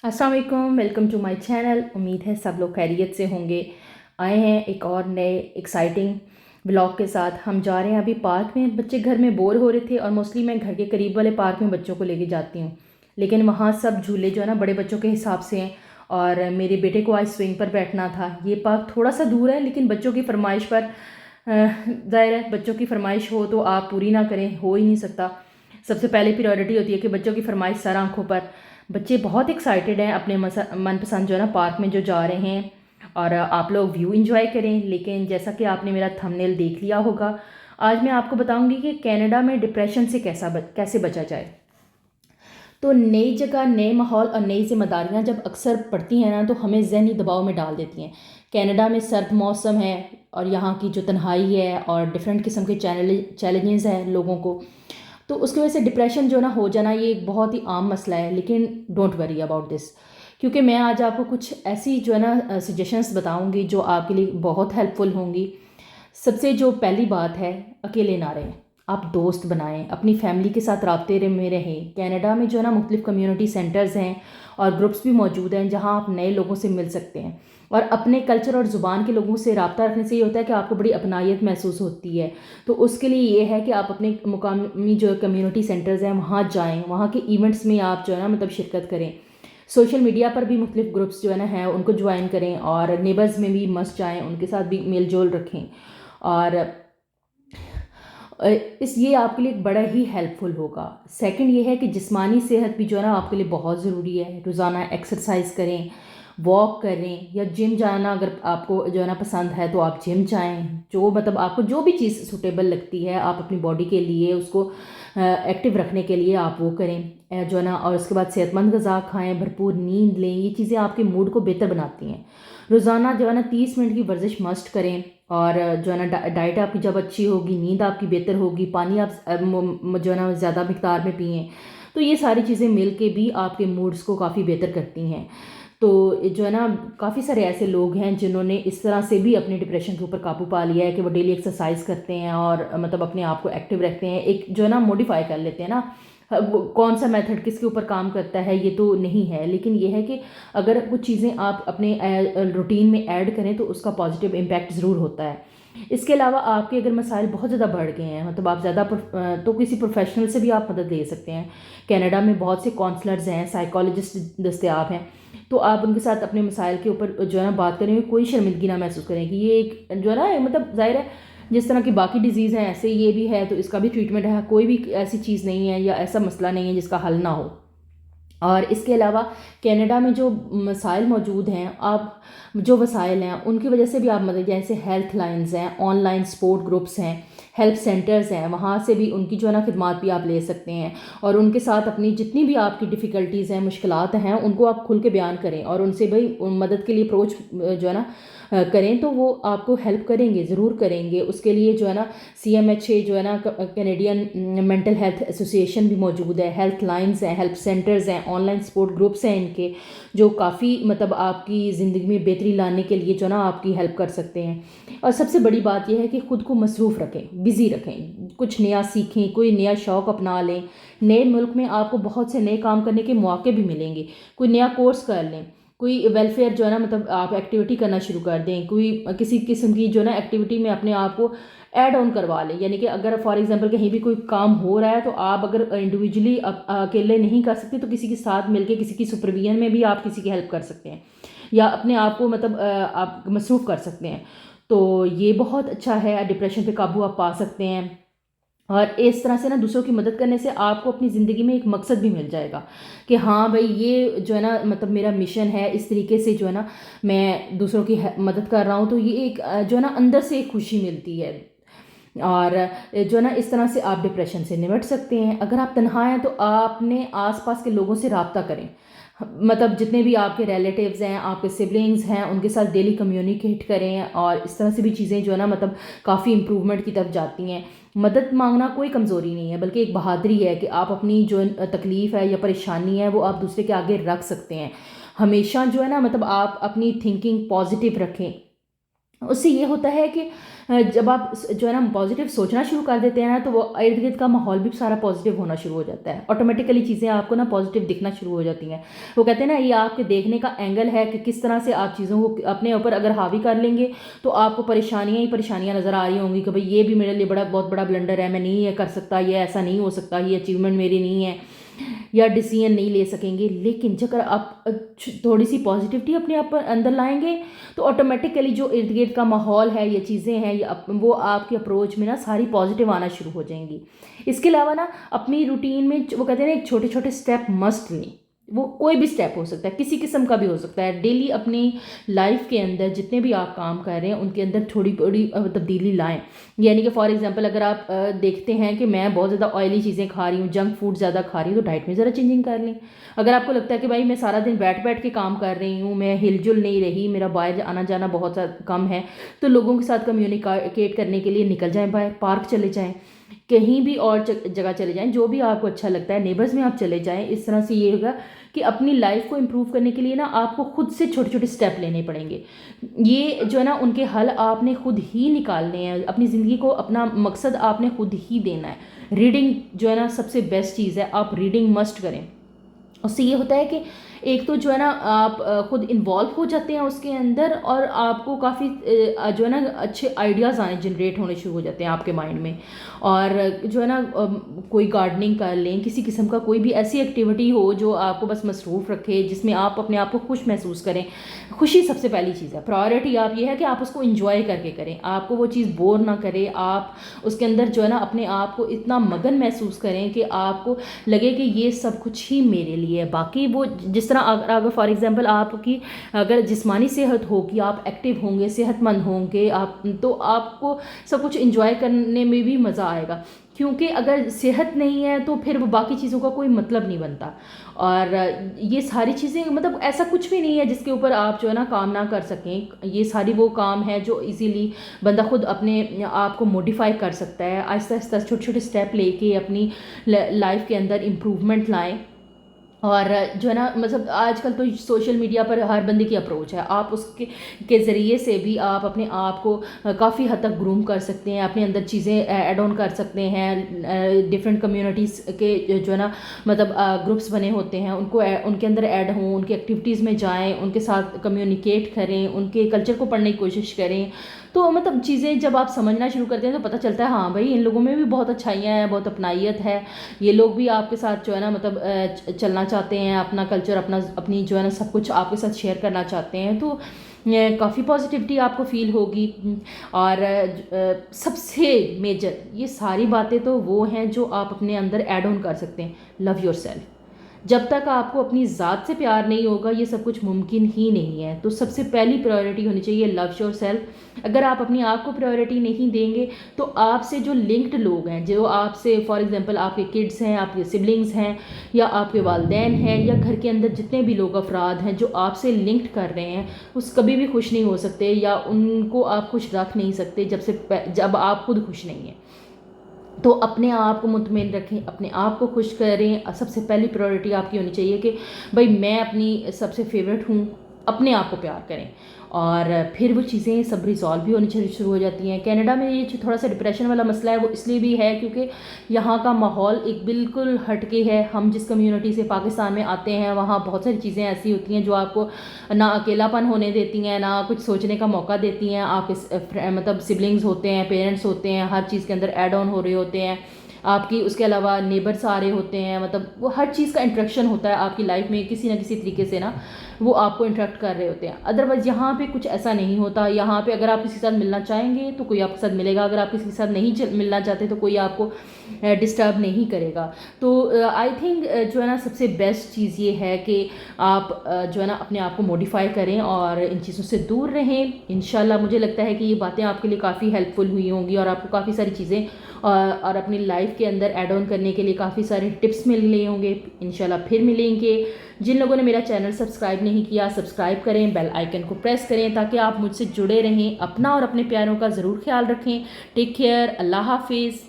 अस्सलाम वालेकुम, welcome to my channel. उम्मीद है सब लोग खैरियत से होंगे। आए हैं एक और नए एक्साइटिंग व्लॉग के साथ। हम जा रहे हैं अभी पार्क में। बच्चे घर में बोर हो रहे थे और मोस्टली मैं घर के करीब वाले पार्क में बच्चों को लेके जाती हूँ, लेकिन वहाँ सब झूले जो है ना बड़े बच्चों के हिसाब से हैं और मेरे बेटे को आज स्विंग पर बैठना था। ये पार्क थोड़ा सा दूर है, लेकिन बच्चों की फरमाइश पर ज़ाहिर है बच्चों की फरमाइश हो तो आप पूरी ना करें, हो ही नहीं सकता। सबसे पहले प्रायोरिटी होती है कि बच्चों की फरमाइश सर आंखों पर। बच्चे बहुत एक्साइटेड हैं अपने मनपसंद जो है ना पार्क में जो जा रहे हैं, और आप लोग व्यू एंजॉय करें। लेकिन जैसा कि आपने मेरा थंबनेल देख लिया होगा, आज मैं आपको बताऊंगी कि कनाडा में डिप्रेशन से कैसे बचा जाए। तो नई जगह, नए माहौल और नई जिम्मेदारियां जब अक्सर पड़ती हैं ना, तो हमें ज़हनी दबाव में डाल देती हैं। कनाडा में सर्द मौसम है और यहाँ की जो तन्हाई है और डिफरेंट किस्म के चैलेंजेस हैं लोगों को, तो उसकी वजह से डिप्रेशन जो ना हो जाना ये एक बहुत ही आम मसला है। लेकिन डोंट वरी अबाउट दिस, क्योंकि मैं आज आपको कुछ ऐसी जो है ना सजेशंस बताऊंगी जो आपके लिए बहुत हेल्पफुल होंगी। सबसे जो पहली बात है, अकेले ना रहें। आप दोस्त बनाएं, अपनी फैमिली के साथ राब्ते में रहें। कनाडा में जो है ना मुख्तलिफ कम्युनिटी सेंटर्स हैं और ग्रुप्स भी मौजूद हैं जहां आप नए लोगों से मिल सकते हैं। और अपने कल्चर और ज़ुबान के लोगों से रब्ता रखने से ये होता है कि आपको बड़ी अपनायत महसूस होती है। तो उसके लिए ये है कि आप अपने मुकामी जो कम्युनिटी सेंटर्स हैं वहाँ जाएँ, वहाँ के इवेंट्स में आप जो है ना शिरकत करें। सोशल मीडिया पर भी मुख्तलिफ ग्रुप्स जो है ना हैं उनको ज्वाइन करें, और नेबर्स में भी मस्ट जाएँ, उनके साथ भी मेल जोल रखें। और इस ये आपके लिए बड़ा ही हेल्पफुल होगा। सेकंड ये है कि जिस्मानी सेहत भी जो है ना आपके लिए बहुत ज़रूरी है। रोज़ाना एक्सरसाइज करें, वॉक करें, या जिम जाना अगर आपको जो है ना पसंद है तो आप जिम जाएं। जो आपको जो भी चीज़ सूटेबल लगती है आप अपनी बॉडी के लिए उसको एक्टिव रखने के लिए आप वो करें जो है ना। और उसके बाद सेहतमंद ग़िज़ा खाएं, भरपूर नींद लें। ये चीज़ें आपके मूड को बेहतर बनाती हैं। रोज़ाना जो है ना 30 मिनट की वर्जिश मस्ट करें। और जो है ना डाइट आपकी जब अच्छी होगी, नींद आपकी बेहतर होगी, पानी आप जो है ना ज़्यादा मिकदार में पिएँ, तो ये सारी चीज़ें मिल के भी आपके मूड्स को काफ़ी बेहतर करती हैं। तो जो है ना काफ़ी सारे ऐसे लोग हैं जिन्होंने इस तरह से भी अपने डिप्रेशन के ऊपर काबू पा लिया है कि वो डेली एक्सरसाइज करते हैं और अपने आप को एक्टिव रखते हैं। एक जो है ना मॉडिफाई कर लेते हैं ना। कौन सा मेथड किसके ऊपर काम करता है ये तो नहीं है, लेकिन ये है कि अगर कुछ चीज़ें आप अपने रूटीन में ऐड करें तो उसका पॉजिटिव इम्पैक्ट ज़रूर होता है। इसके अलावा आपके अगर मसाइल बहुत ज़्यादा बढ़ गए हैं, आप ज़्यादा तो किसी प्रोफेशनल से भी आप मदद ले सकते हैं। कनाडा में बहुत से काउंसलर्स हैं, साइकोलॉजिस्ट दस्तयाब हैं, तो आप उनके साथ अपने मसाइल के ऊपर जो है ना बात करें, कोई शर्मिंदगी ना महसूस करें कि ये एक जो है ना ज़ाहिर है जिस तरह की बाकी डिजीज़ हैं ऐसे ये भी है, तो इसका भी ट्रीटमेंट है। कोई भी ऐसी चीज़ नहीं है या ऐसा मसला नहीं है जिसका हल ना हो। और इसके अलावा कनाडा में जो मसाइल मौजूद हैं, आप जो वसाइल हैं उनकी वजह से भी आप मदद, जैसे हेल्थ लाइन्स हैं, ऑनलाइन सपोर्ट ग्रुप्स हैं, हेल्प सेंटर्स हैं, वहाँ से भी उनकी जो है ना खिदमात भी आप ले सकते हैं। और उनके साथ अपनी जितनी भी आपकी डिफ़िकल्टीज़ हैं, मुश्किलात हैं, उनको आप खुल के बयान करें और उनसे भाई मदद के लिए अप्रोच जो है ना करें, तो वो आपको हेल्प करेंगे, ज़रूर करेंगे। उसके लिए जो है ना CMHA जो है ना कैनेडियन मेंटल हेल्थ एसोसिएशन भी मौजूद है, हेल्थ लाइन्स हैं, हेल्प सेंटर्स हैं, ऑनलाइन सपोर्ट ग्रुप्स हैं इनके, जो काफ़ी आपकी ज़िंदगी में बेहतरी लाने के लिए जो है ना आपकी हेल्प कर सकते हैं। और सबसे बड़ी बात यह है कि ख़ुद को मसरूफ़ रखें, बिज़ी रखें, कुछ नया सीखें, कोई नया शौक़ अपना लें। नए मुल्क में आपको बहुत से नए काम करने के मौके भी मिलेंगे। कोई नया कोर्स कर लें, कोई वेलफेयर जो है ना आप एक्टिविटी करना शुरू कर दें, कोई किसी किस्म की जो है ना एक्टिविटी में अपने आप को ऐड ऑन करवा लें। यानी कि अगर फॉर एग्जांपल कहीं भी कोई काम हो रहा है तो आप अगर इंडिविजुअली अकेले नहीं कर सकते तो किसी के साथ मिलके किसी की सुपरविजन में भी आप किसी की हेल्प कर सकते हैं, या अपने आप को आप मसरूफ़ कर सकते हैं। तो ये बहुत अच्छा है, डिप्रेशन पे काबू आप पा सकते हैं। और इस तरह से ना दूसरों की मदद करने से आपको अपनी ज़िंदगी में एक मकसद भी मिल जाएगा कि हाँ भाई ये जो है ना मेरा मिशन है, इस तरीके से जो है ना मैं दूसरों की मदद कर रहा हूँ, तो ये एक जो है ना अंदर से एक खुशी मिलती है। और जो है ना इस तरह से आप डिप्रेशन से निपट सकते हैं। अगर आप तन्हा हैं तो आपने आसपास के लोगों से रब्ता करें, जितने भी आपके रिलेटिव्स हैं, आपके सिबलिंग्स हैं, उनके साथ डेली कम्युनिकेट करें। और इस तरह से भी चीज़ें जो है ना काफ़ी इम्प्रूवमेंट की तरफ जाती हैं। मदद मांगना कोई कमज़ोरी नहीं है, बल्कि एक बहादुरी है कि आप अपनी जो तकलीफ़ है या परेशानी है वो आप दूसरे के आगे रख सकते हैं। हमेशा जो है ना आप अपनी थिंकिंग पॉजिटिव रखें, उससे ये होता है कि जब आप जो है ना पॉजिटिव सोचना शुरू कर देते हैं ना, तो वो इर्द गिर्द का माहौल भी सारा पॉजिटिव होना शुरू हो जाता है, ऑटोमेटिकली चीज़ें आपको ना पॉजिटिव दिखना शुरू हो जाती हैं। वो कहते हैं ना, ये आपके देखने का एंगल है कि किस तरह से आप चीज़ों को अपने ऊपर अगर हावी कर लेंगे तो आपको परेशानियाँ ही परेशानियाँ नज़र आ रही होंगी कि भाई ये भी मेरे लिए बहुत बड़ा ब्लंडर है, मैं नहीं ये कर सकता, ये ऐसा नहीं हो सकता, ये अचीवमेंट मेरी नहीं है, या डिसीजन नहीं ले सकेंगे। लेकिन जब आप थोड़ी सी पॉजिटिविटी अपने आप अंदर लाएंगे तो ऑटोमेटिकली जो इर्द गिर्द का माहौल है, ये चीज़ें हैं, वो आपकी अप्रोच में ना सारी पॉजिटिव आना शुरू हो जाएंगी। इसके अलावा ना अपनी रूटीन में वो कहते हैं ना, एक छोटे छोटे स्टेप मस्ट लें। वो कोई भी स्टेप हो सकता है, किसी किस्म का भी हो सकता है। डेली अपनी लाइफ के अंदर जितने भी आप काम कर रहे हैं उनके अंदर थोड़ी बड़ी तब्दीली लाएं। यानी कि फॉर एग्जांपल अगर आप देखते हैं कि मैं बहुत ज़्यादा ऑयली चीज़ें खा रही हूँ, जंक फूड ज़्यादा खा रही हूँ, तो डाइट में ज़रा चेंजिंग कर लें। अगर आपको लगता है कि भाई मैं सारा दिन बैठ बैठ के काम कर रही हूँ, मैं हिलजुल नहीं रही, मेरा बाहर आना जाना बहुत कम है, तो लोगों के साथ कम्युनिकेट करने के लिए निकल जाएँ बाहर, पार्क चले जाएँ, कहीं भी और जगह चले जाएं, जो भी आपको अच्छा लगता है, नेबर्स में आप चले जाएं। इस तरह से ये होगा कि अपनी लाइफ को इम्प्रूव करने के लिए ना आपको खुद से छोटे छोटे स्टेप लेने पड़ेंगे। ये जो है ना उनके हल आपने खुद ही निकालने हैं। अपनी ज़िंदगी को अपना मकसद आपने खुद ही देना है। रीडिंग जो है ना सबसे बेस्ट चीज़ है, आप रीडिंग मस्ट करें। उससे ये होता है कि एक तो जो है ना आप खुद इन्वॉल्व हो जाते हैं उसके अंदर, और आपको काफ़ी जो है ना अच्छे आइडियाज़ आने जनरेट होने शुरू हो जाते हैं आपके माइंड में। और जो है ना कोई गार्डनिंग कर लें, किसी किस्म का कोई भी ऐसी एक्टिविटी हो जो आपको बस मसरूफ़ रखे, जिसमें आप अपने आप को खुश महसूस करें। खुशी सबसे पहली चीज़ है, प्रायोरिटी आप ये है कि आप उसको इंजॉय करके करें, आपको वो चीज़ बोर ना करे, आप उसके अंदर जो है ना अपने आप को इतना मगन महसूस करें कि आपको लगे कि ये सब कुछ ही मेरे लिए है। बाकी वो जिस तरह अगर फॉर एग्जांपल आपकी अगर जिस्मानी सेहत होगी, आप एक्टिव होंगे, सेहतमंद होंगे, आप तो आपको सब कुछ एंजॉय करने में भी मज़ा आएगा। क्योंकि अगर सेहत नहीं है तो फिर वो बाकी चीज़ों का कोई मतलब नहीं बनता। और ये सारी चीज़ें मतलब ऐसा कुछ भी नहीं है जिसके ऊपर आप जो है ना काम ना कर सकें। ये सारी वो काम है जो इजीली बंदा खुद अपने आप को मॉडिफाई कर सकता है। आहिस्ता आहिस्ता छोटे छोटे स्टेप लेके अपनी लाइफ के अंदर इम्प्रूवमेंट लाएं। और जो है ना मतलब आजकल तो सोशल मीडिया पर हर बंदे की अप्रोच है, आप उसके के ज़रिए से भी आप अपने आप को काफ़ी हद तक ग्रूम कर सकते हैं, अपने अंदर चीज़ें ऐड ऑन कर सकते हैं। डिफरेंट कम्युनिटीज़ के जो है ना मतलब ग्रुप्स बने होते हैं, उनके अंदर ऐड हों, उनकी एक्टिविटीज़ में जाएं, उनके साथ कम्युनिकेट करें, उनके कल्चर को पढ़ने की कोशिश करें। तो मतलब चीज़ें जब आप समझना शुरू करते हैं तो पता चलता है हाँ भाई इन लोगों में भी बहुत अच्छाइयाँ हैं, बहुत अपनाइयत है, ये लोग भी आपके साथ जो है ना मतलब चलना चाहते हैं, अपना कल्चर अपनी जो है ना सब कुछ आपके साथ शेयर करना चाहते हैं। तो काफ़ी पॉजिटिविटी आपको फील होगी। और सबसे मेजर ये सारी बातें तो वो हैं जो आप अपने अंदर ऐड ऑन कर सकते हैं। Love your self. जब तक आपको अपनी ज़ात से प्यार नहीं होगा ये सब कुछ मुमकिन ही नहीं है। तो सबसे पहली प्रायोरिटी होनी चाहिए लव योर सेल्फ। अगर आप अपने आप को प्रायोरिटी नहीं देंगे तो आपसे जो लिंक्ड लोग हैं, जो आपसे फॉर एग्जांपल आपके किड्स हैं, आपके सिबलिंग्स हैं, या आपके वालिदैन हैं, या घर के अंदर जितने भी लोग अफराद हैं जो आपसे लिंक्ड कर रहे हैं, उस कभी भी खुश नहीं हो सकते, या उनको आप खुश रख नहीं सकते जब आप खुद खुश नहीं हैं। तो अपने आप को मुतमईन रखें, अपने आप को खुश करें। सबसे पहली प्रायोरिटी आपकी होनी चाहिए कि भाई मैं अपनी सबसे फेवरेट हूँ, अपने आप को प्यार करें। और फिर वो चीज़ें सब रिजॉल्व भी होनी शुरू हो जाती हैं। कनाडा में ये थोड़ा सा डिप्रेशन वाला मसला है, वो इसलिए भी है क्योंकि यहाँ का माहौल एक बिल्कुल हटके है। हम जिस कम्युनिटी से पाकिस्तान में आते हैं वहाँ बहुत सारी चीज़ें ऐसी होती हैं जो आपको ना अकेलापन होने देती हैं, ना कुछ सोचने का मौका देती हैं। आपके मतलब सिबलिंग्स होते हैं, पेरेंट्स होते हैं, हर चीज़ के अंदर ऐड ऑन हो रहे होते हैं आपकी। उसके अलावा नेबर्स आ रहे होते हैं, मतलब वो हर चीज़ का इंट्रैक्शन होता है आपकी लाइफ में, किसी ना किसी तरीके से ना वो आपको इंटरेक्ट कर रहे होते हैं। अदरवाइज़ यहाँ पे कुछ ऐसा नहीं होता। यहाँ पे अगर आप किसी के साथ मिलना चाहेंगे तो कोई आपके साथ मिलेगा, अगर आप किसी के साथ नहीं मिलना चाहते तो कोई आपको डिस्टर्ब नहीं करेगा। तो आई थिंक जो है ना सबसे बेस्ट चीज़ ये है कि आप जो है ना अपने आप को मॉडिफाई करें और इन चीज़ों से दूर रहें। इंशाल्लाह मुझे लगता है कि ये बातें आपके लिए काफ़ी हेल्पफुल हुई होंगी और आपको काफ़ी सारी चीज़ें और अपनी लाइफ के अंदर ऐड ऑन करने के लिए काफ़ी सारे टिप्स मिल रहे होंगे। इंशाल्लाह फिर मिलेंगे। जिन लोगों ने मेरा चैनल सब्सक्राइब नहीं किया सब्सक्राइब करें, बेल आइकन को प्रेस करें ताकि आप मुझसे जुड़े रहें। अपना और अपने प्यारों का ज़रूर ख्याल रखें। Take care. अल्लाह हाफिज़।